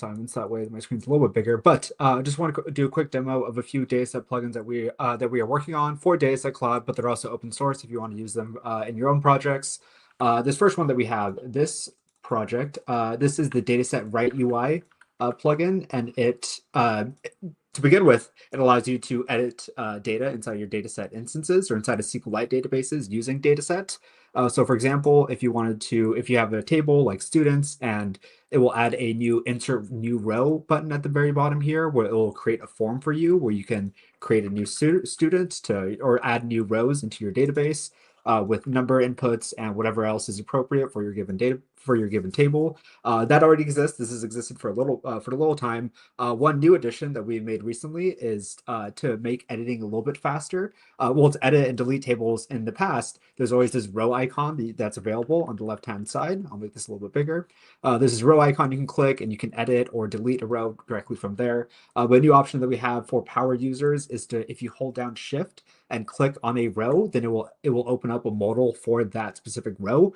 assignments. That way my screen's a little bit bigger. But I just want to do a quick demo of a few dataset plugins that we are working on for Dataset Cloud, but they're also open source if you want to use them in your own projects. This first one that we have, this project, this is the datasette-write-ui plugin, and it to begin with, it allows you to edit data inside your dataset instances or inside a SQLite databases using datasette. So for example, if you have a table like students, and it will add a new insert new row button at the very bottom here, where it will create a form for you where you can create a new student or add new rows into your database with number inputs and whatever else is appropriate for your given table. That already exists. This has existed for a little time. One new addition that we made recently is to make editing a little bit faster. Well, to edit and delete tables in the past, there's always this row icon that's available on the left-hand side. I'll make this a little bit bigger. There's this row icon you can click, and you can edit or delete a row directly from there. But a new option that we have for power users is if you hold down Shift and click on a row, then it will open up a modal for that specific row,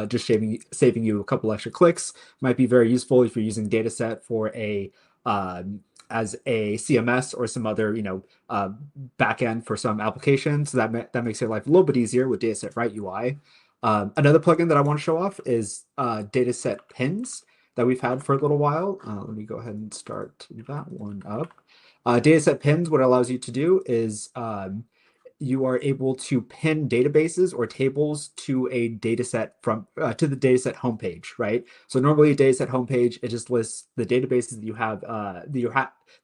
just saving you a couple extra clicks. Might be very useful if you're using Dataset for as a CMS or some other backend for some applications. So that makes your life a little bit easier with datasette-write-ui. Another plugin that I want to show off is datasette-pins that we've had for a little while. Let me go ahead and start that one up. Datasette-pins, what it allows you to do is you are able to pin databases or tables to a dataset to the dataset homepage, right? So normally a dataset homepage, it just lists the databases that you have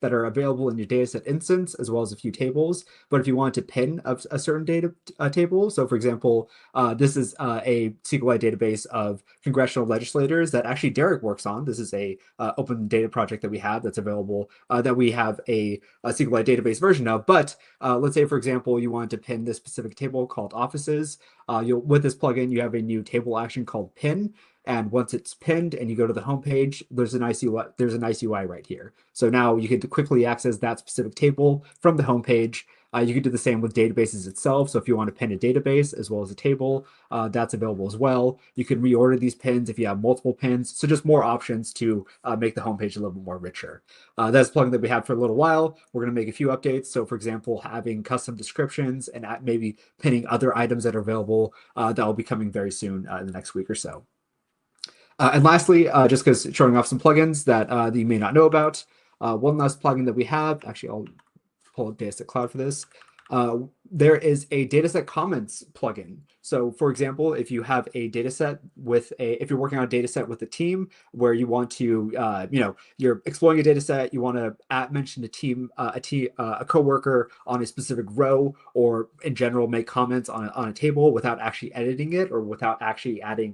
that are available in your dataset instance, as well as a few tables. But if you want to pin a certain data table, so for example, this is a SQLite database of congressional legislators that actually Derek works on. This is a open data project that we have that's available, that we have a SQLite database version of. But let's say, for example, you want to pin this specific table called offices. With this plugin, you have a new table action called pin. And once it's pinned and you go to the home page, there's a nice UI right here. So now you can quickly access that specific table from the home page. You can do the same with databases itself. So if you want to pin a database as well as a table, that's available as well. You can reorder these pins if you have multiple pins. So just more options to make the homepage a little bit more richer. That's a plugin that we had for a little while. We're going to make a few updates. So for example, having custom descriptions and maybe pinning other items that are available, that will be coming very soon in the next week or so. And lastly, just because showing off some plugins that you may not know about, one last plugin that we have, actually I'll pull up Dataset Cloud for this. There is a dataset comments plugin. So for example, if you have a dataset if you're working on a dataset with a team where you want to, you're exploring a dataset, you want to mention a coworker on a specific row, or in general make comments on a table without actually editing it or without actually adding,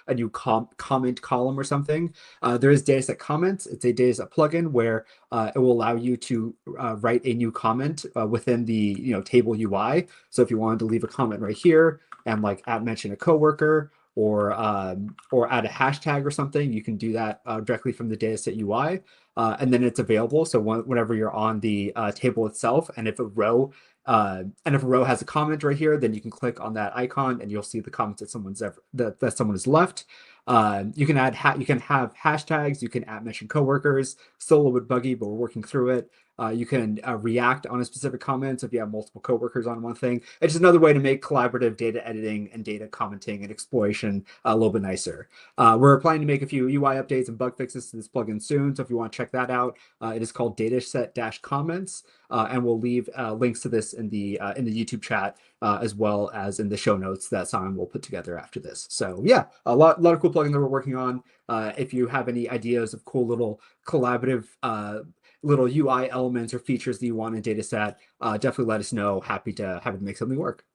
a new comment column or something. There is Dataset Comments. It's a dataset plugin where it will allow you to write a new comment within the table UI. So if you wanted to leave a comment right here and mention a coworker or add a hashtag or something, you can do that directly from the dataset UI, and then it's available. So whenever you're on the table itself, and if a row has a comment right here, then you can click on that icon and you'll see the comments that someone has left. You can have hashtags. You can mention coworkers. Still a little bit buggy, but we're working through it. You can react on a specific comment. So if you have multiple coworkers on one thing, it's just another way to make collaborative data editing and data commenting and exploration a little bit nicer. We're planning to make a few UI updates and bug fixes to this plugin soon. So if you want to check that out, it is called datasette-comments, and we'll leave links to this in the YouTube chat, as well as in the show notes that Simon will put together after this. So yeah, a lot of cool plugins that we're working on. If you have any ideas of cool little collaborative little UI elements or features that you want in Dataset, definitely let us know. Happy to make something work.